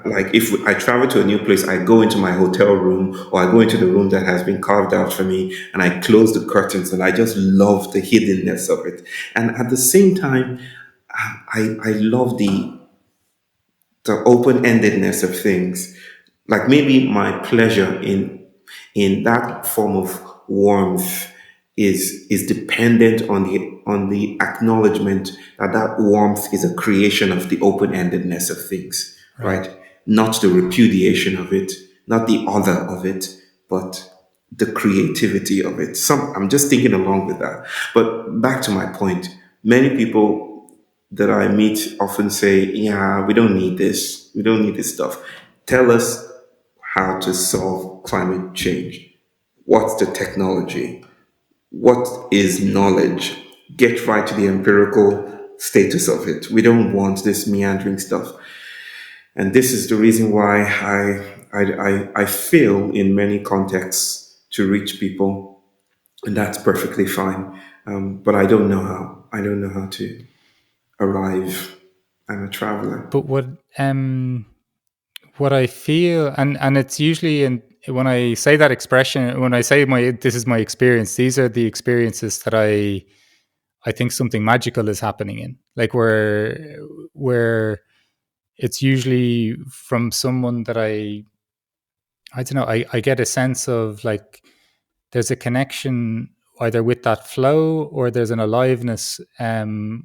Like if I travel to a new place, I go into my hotel room or I go into the room that has been carved out for me and I close the curtains and I just love the hiddenness of it. And at the same time, I love the open-endedness of things. Like maybe my pleasure in that form of warmth is dependent on the acknowledgement that that warmth is a creation of the open-endedness of things, Right. right? Not the repudiation of it, not the other of it, but the creativity of it. I'm just thinking along with that. But back to my point, many people that I meet often say, yeah, we don't need this. We don't need this stuff. Tell us how to solve climate change. What's the technology? What is knowledge? Get right to the empirical status of it. We don't want this meandering stuff. And this is the reason why I fail in many contexts to reach people. And that's perfectly fine. But I don't know how. I don't know how to arrive. I'm a traveler. But what I feel, and it's usually in when I say that expression, when I say this is my experience, these are the experiences that I think something magical is happening in, like where it's usually from someone that I don't know, I get a sense of like there's a connection either with that flow or there's an aliveness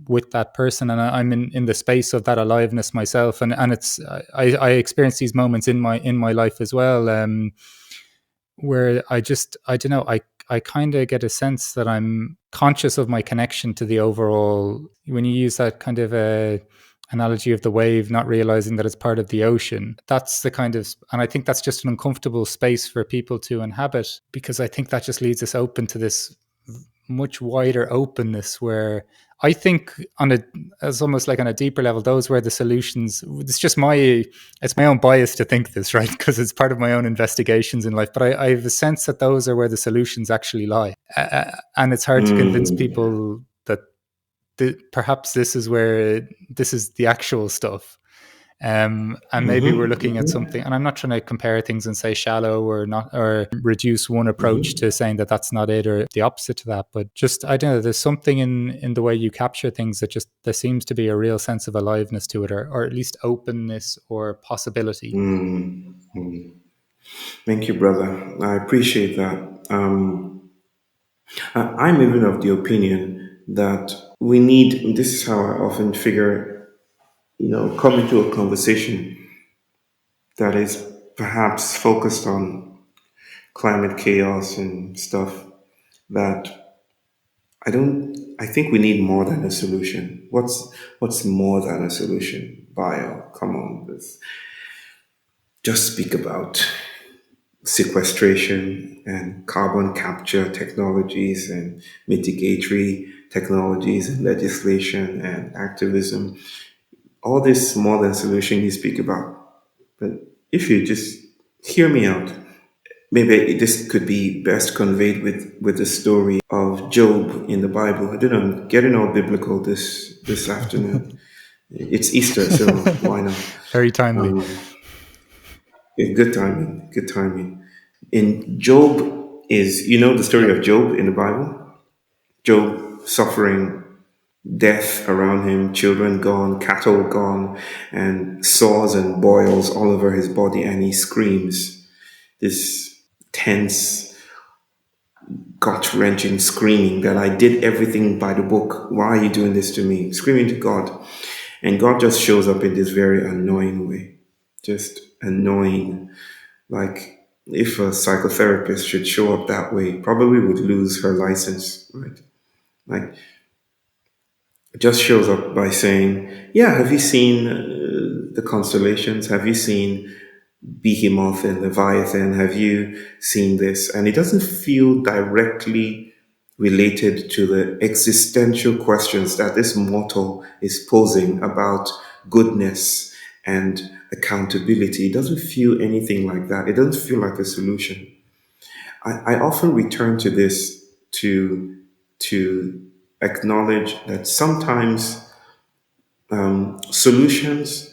with that person, and I'm in the space of that aliveness myself, and it's I experience these moments in my life as well, where I don't know, I kind of get a sense that I'm conscious of my connection to the overall. When you use that kind of a analogy of the wave not realizing that it's part of the ocean, that's the kind of, and I think that's just an uncomfortable space for people to inhabit, because I think that just leaves us open to this much wider openness where I think on a, as almost like on a deeper level, those were the solutions. It's my own bias to think this, right? Because it's part of my own investigations in life. But I have a sense that those are where the solutions actually lie. And it's hard to convince people that perhaps this is the actual stuff. And maybe we're looking at something, and I'm not trying to compare things and say shallow or not, or reduce one approach to saying that that's not it or the opposite to that. But just, I don't know, there's something in the way you capture things that just, there seems to be a real sense of aliveness to it, or at least openness or possibility. Thank you, brother. I appreciate that. I'm even of the opinion that we need, this is how I often figure, come into a conversation that is perhaps focused on climate chaos and stuff, that I think we need more than a solution. What's more than a solution? Bio, come on, let's just speak about sequestration and carbon capture technologies and mitigatory technologies and legislation and activism. All this more than solution you speak about. But if you just hear me out, maybe this could be best conveyed with the story of Job in the Bible. I don't know, I'm getting all biblical this afternoon. It's Easter, so why not? Very timely. Yeah, good timing, good timing. In Job is, the story Yep. of Job in the Bible? Job suffering death around him, children gone, cattle gone, and sores and boils all over his body, and he screams this tense, gut wrenching screaming that I did everything by the book. Why are you doing this to me? Screaming to God. And God just shows up in this very annoying way. Just annoying. Like, if a psychotherapist should show up that way, probably would lose her license, right? Like, it just shows up by saying, yeah, have you seen the constellations? Have you seen Behemoth and Leviathan? Have you seen this? And it doesn't feel directly related to the existential questions that this mortal is posing about goodness and accountability. It doesn't feel anything like that. It doesn't feel like a solution. I often return to this to acknowledge that sometimes solutions,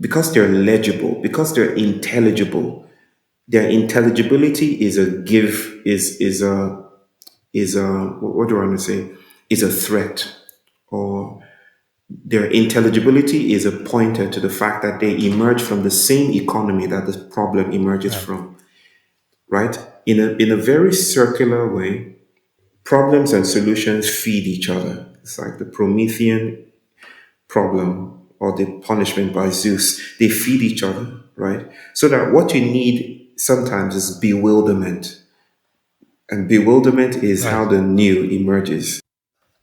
because they're legible, because they're intelligible, their intelligibility is a give is a what do I want to say is a threat, or their intelligibility is a pointer to the fact that they emerge from the same economy that the problem emerges Right. from, right? In a very circular way, problems and solutions feed each other. It's like the Promethean problem or the punishment by Zeus. They feed each other, right? So that what you need sometimes is bewilderment. And bewilderment is how Right. the new emerges,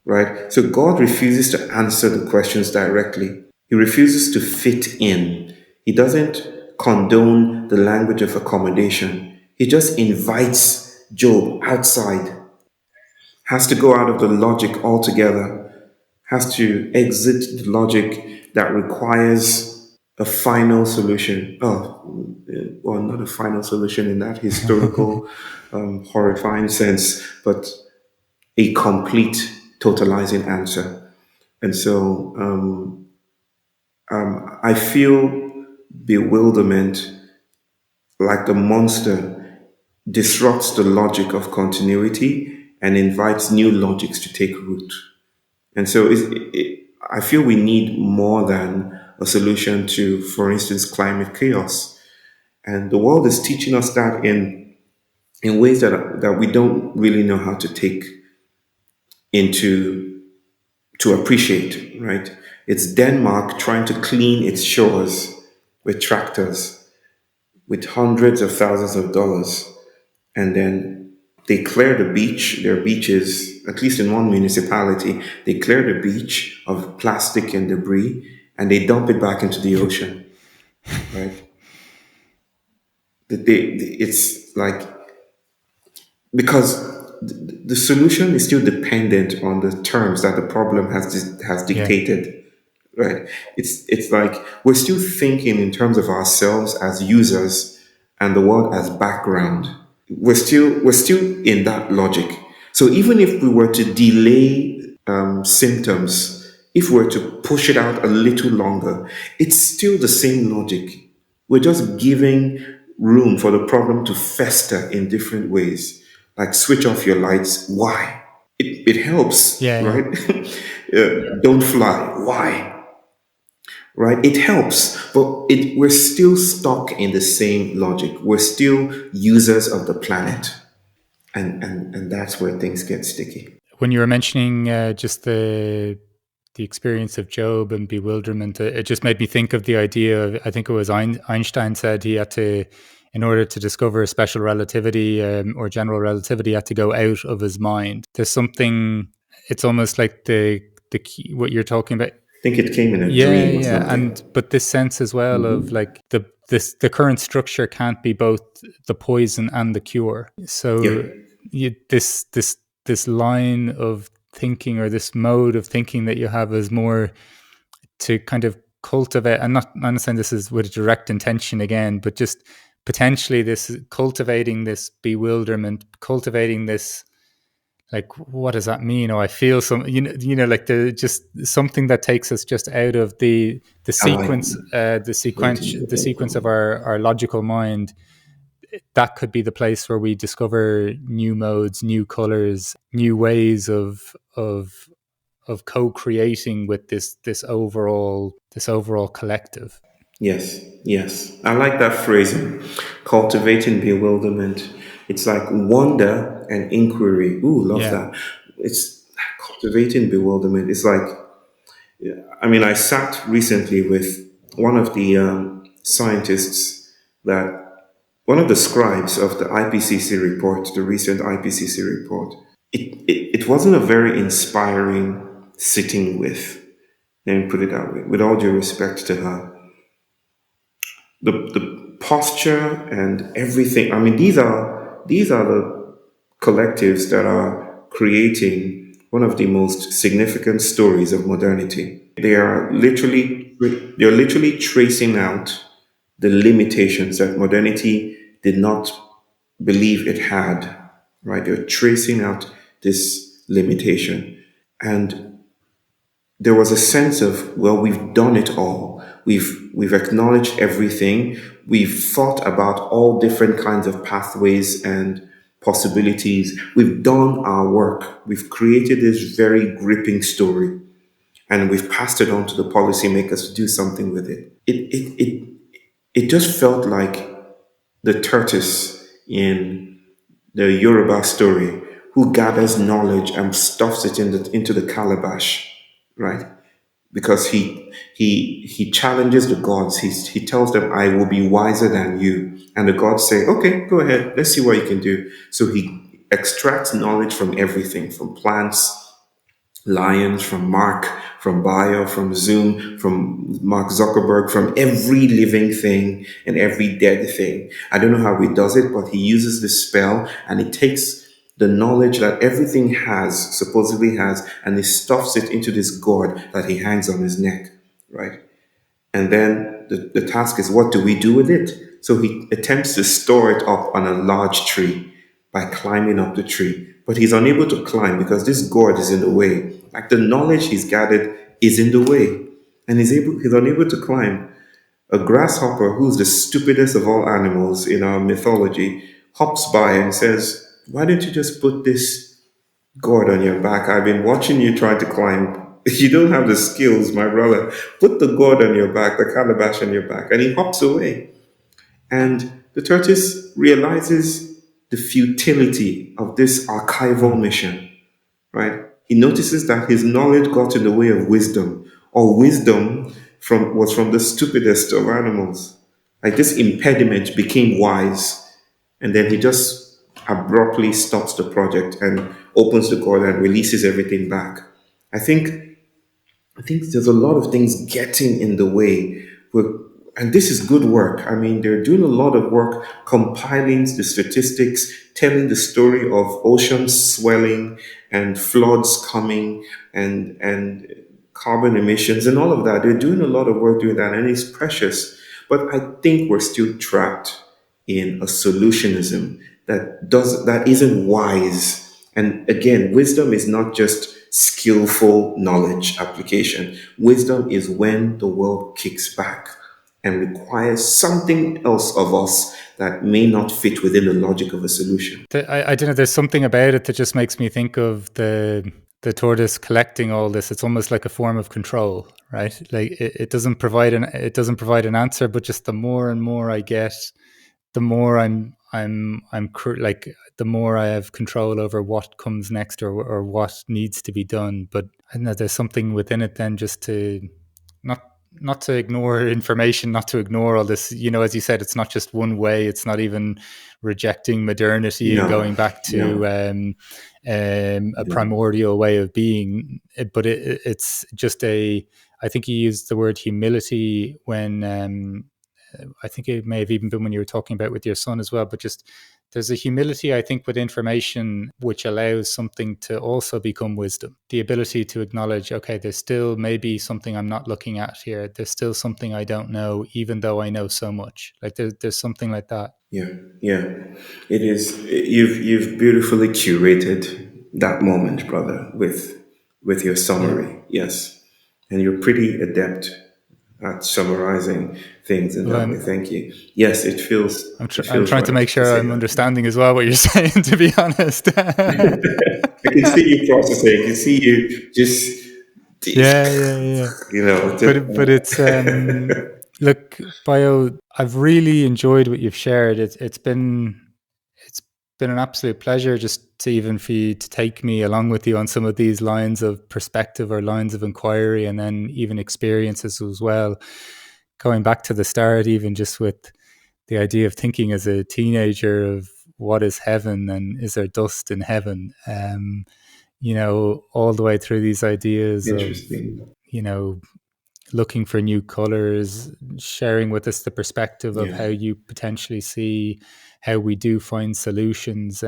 right? So God refuses to answer the questions directly. He refuses to fit in. He doesn't condone the language of accommodation. He just invites Job outside, has to go out of the logic altogether, has to exit the logic that requires a final solution. Oh, well, not a final solution in that historical, horrifying sense, but a complete, totalizing answer. And so I feel bewilderment, like the monster, disrupts the logic of continuity and invites new logics to take root. And so I feel we need more than a solution to, for instance, climate chaos. And the world is teaching us that in ways that we don't really know how to take into to appreciate, right? It's Denmark trying to clean its shores with tractors, with hundreds of thousands of dollars. And then they clear the beach, their beaches, at least in one municipality, they clear the beach of plastic and debris and they dump it back into the ocean, right? It's like, because the solution is still dependent on the terms that the problem has Yeah. dictated, right? It's like we're still thinking in terms of ourselves as users and the world as background. We're still in that logic. So even if we were to delay symptoms, if we were to push it out a little longer, it's still the same logic. We're just giving room for the problem to fester in different ways. Like switch off your lights. Why? It helps, Yeah. Yeah. right? Don't fly. Why? Right? It helps, but we're still stuck in the same logic. We're still users of the planet. And that's where things get sticky. When you were mentioning just the experience of Job and bewilderment, it just made me think of the idea of, I think it was Einstein said he had to, in order to discover special relativity or general relativity, had to go out of his mind. There's something, it's almost like the key, what you're talking about. I think it came in a Yeah, dream or yeah, and something. but this sense as well of like the current structure can't be both the poison and the cure. Yeah. So this line of thinking or this mode of thinking that you have is more to kind of cultivate, and not, I'm not saying this is with a direct intention again, but just potentially this cultivating this bewilderment, cultivating this, like, what does that mean? Oh, I feel some, like the just something that takes us just out of the I like sequence, waiting. the sequence of our logical mind. That could be the place where we discover new modes, new colors, new ways of co-creating with this overall collective. Yes, yes. I like that phrasing. Cultivating bewilderment. It's like wonder and inquiry. Ooh, love Yeah, that. It's cultivating bewilderment. It's like, I mean, I sat recently with one of the scientists that, one of the scribes of the IPCC report, the recent IPCC report. It wasn't a very inspiring sitting with, let me put it that way, with all due respect to her. The posture and everything. I mean, these are the collectives that are creating one of the most significant stories of modernity. They're literally tracing out the limitations that modernity did not believe it had. Right? They're tracing out this limitation. And there was a sense of, well, we've done it all. We've acknowledged everything. We've thought about all different kinds of pathways and possibilities. We've done our work. We've created this very gripping story, and we've passed it on to the policymakers to do something with it. It just felt like the tortoise in the Yoruba story who gathers knowledge and stuffs it into the calabash, right? Because he challenges the gods. He tells them, "I will be wiser than you," and the gods say, "Okay, go ahead. Let's see what you can do." So he extracts knowledge from everything, from plants, lions, from Mark, from Bayo, from Zoom, from Mark Zuckerberg, from every living thing and every dead thing. I don't know how he does it, but he uses this spell and he takes the knowledge that everything has, supposedly has, and he stuffs it into this gourd that he hangs on his neck, right? And then the task is, what do we do with it? So he attempts to store it up on a large tree by climbing up the tree. But he's unable to climb because this gourd is in the way. Like the knowledge he's gathered is in the way. And he's unable to climb. A grasshopper, who's the stupidest of all animals in our mythology, hops by and says, "Why don't you just put this gourd on your back? I've been watching you try to climb. You don't have the skills, my brother. Put the gourd on your back, the calabash on your back." And he hops away. And the tortoise realizes the futility of this archival mission, right? He notices that his knowledge got in the way of wisdom, or wisdom was from the stupidest of animals. Like this impediment became wise, and then he just abruptly stops the project and opens the gourd and releases everything back. I think I think there's a lot of things getting in the way. And this is good work. I mean, they're doing a lot of work compiling the statistics, telling the story of oceans swelling and floods coming and carbon emissions and all of that. They're doing a lot of work doing that, and it's precious. But I think we're still trapped in a solutionism that isn't wise. And again, wisdom is not just skillful knowledge application. Wisdom is when the world kicks back and requires something else of us that may not fit within the logic of a solution. I don't know. There's something about it that just makes me think of the tortoise collecting all this. It's almost like a form of control, right? Like it doesn't provide an answer, but just the more and more I get, the more like the more I have control over what comes next or what needs to be done. But I don't know, there's something within it then just to not not to ignore information, not to ignore all this. You know, as you said, it's not just one way. It's not even rejecting modernity and No, going back to no, a no. primordial way of being. But it's just a. I think you used the word humility when I think it may have even been when you were talking about with your son as well, but just there's a humility, I think, with information which allows something to also become wisdom. The ability to acknowledge, okay, there's still maybe something I'm not looking at here. There's still something I don't know, even though I know so much. Like there's something like that. Yeah, yeah. It is. You've beautifully curated that moment, brother, with your Yeah. summary. Yes, and you're pretty adept at summarizing things in Well, that way. Thank you. Yes, it I'm feels trying to right make to sure say I'm that. understanding as well what you're saying, to be honest. I can see you processing. I can see you just, Yeah. just, But it's look, Bio, I've really enjoyed what you've shared. It's been an absolute pleasure just to even for you to take me along with you on some of these lines of perspective or lines of inquiry, and then even experiences as well. Going back to the start, even just with the idea of thinking as a teenager of what is heaven and is there dust in heaven, you know, all the way through these ideas of, interesting. you know, looking for new colors, sharing with us the perspective of Yeah, how you potentially see how we do find solutions.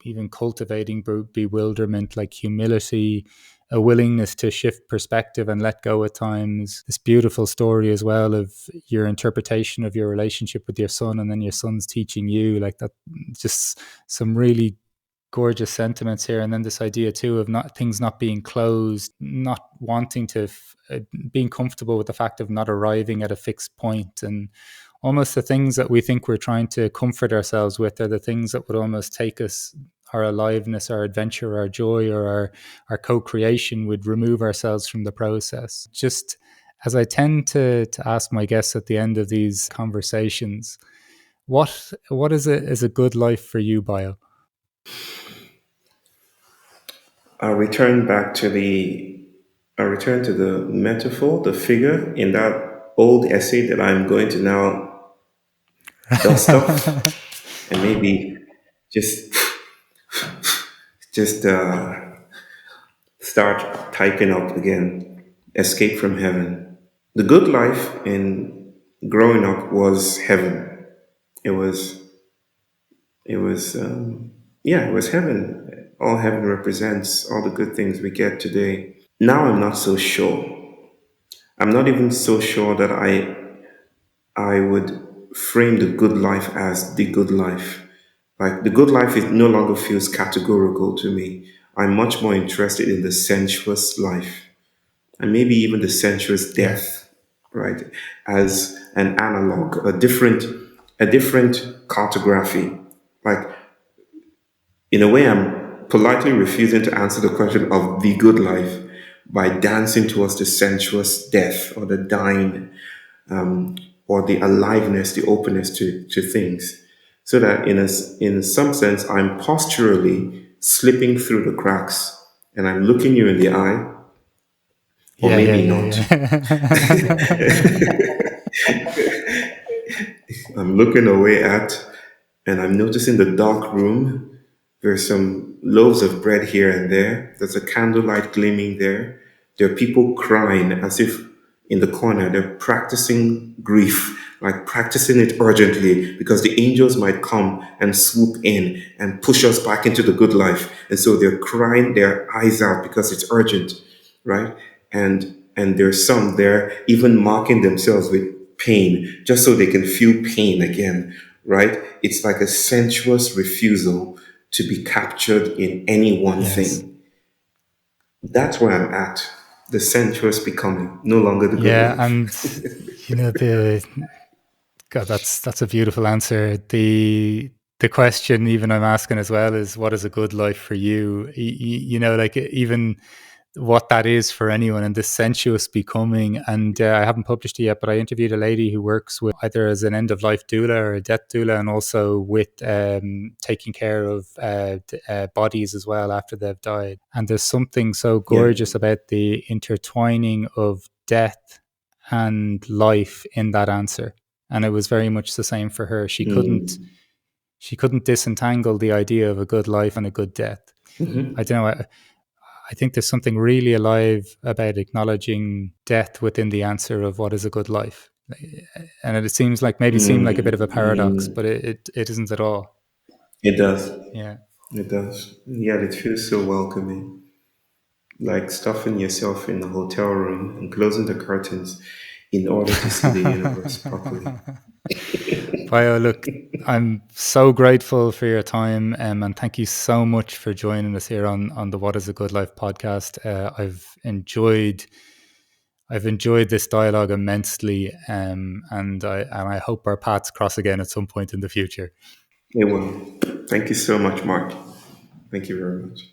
even cultivating bewilderment, like humility, a willingness to shift perspective and let go at times. This beautiful story as well of your interpretation of your relationship with your son, and then your son's teaching you, like that. Just some really gorgeous sentiments here. And then this idea too of not things not being closed, not wanting to being comfortable with the fact of not arriving at a fixed point, and almost the things that we think we're trying to comfort ourselves with are the things that would almost take us, our aliveness, our adventure, our joy, or our co-creation, would remove ourselves from the process. Just as I tend to ask my guests at the end of these conversations, what is a good life for you, Bayo? I'll return back to the metaphor, the figure in that old essay that I'm going to now dust off and maybe just start typing up again. Escape from heaven. The good life in growing up was heaven. It was it was heaven. All heaven represents all the good things we get today. Now I'm not so sure. I'm not even so sure that I would frame the good life as the good life. Like the good life, it no longer feels categorical to me. I'm much more interested in the sensuous life and maybe even the sensuous Yeah. death, right? As an analog, a different cartography. Like in a way, I'm politely refusing to answer the question of the good life by dancing towards the sensuous death or the dying, or the aliveness, the openness to things. So that in some sense, I'm posturally slipping through the cracks and I'm looking you in the eye, or Yeah, yeah, maybe yeah, not. yeah. I'm looking away at, and I'm noticing the dark room. There's some loaves of bread here and there. There's a candlelight gleaming there. There are people crying as if in the corner they're practicing grief, like practicing it urgently because the angels might come and swoop in and push us back into the good life. And so they're crying their eyes out because it's urgent, right? And there's some there even marking themselves with pain just so they can feel pain again, right? It's like a sensuous refusal to be captured in any one Yes. thing. That's where I'm at. The sensuous becoming, no longer the good Yeah, life. and the God, that's a beautiful answer. The question even I'm asking as well is, what is a good life for you? Like even what that is for anyone, and this sensuous becoming. And I haven't published it yet, but I interviewed a lady who works with either as an end of life doula or a death doula, and also with taking care of bodies as well after they've died. And there's something so Yeah. gorgeous about the intertwining of death and life in that answer. And it was very much the same for her. She couldn't disentangle the idea of a good life and a good death. I don't know. I think there's something really alive about acknowledging death within the answer of what is a good life. And it seems like maybe seem like a bit of a paradox, but it isn't at all. It does. Yeah. It does. Yeah, it feels so welcoming. Like stuffing yourself in a hotel room and closing the curtains in order to see the universe properly. Bayo, look, I'm so grateful for your time, and thank you so much for joining us here on the What is a Good Life podcast. I've enjoyed this dialogue immensely, and I hope our paths cross again at some point in the future. It will. Thank you so much, Mark. Thank you very much.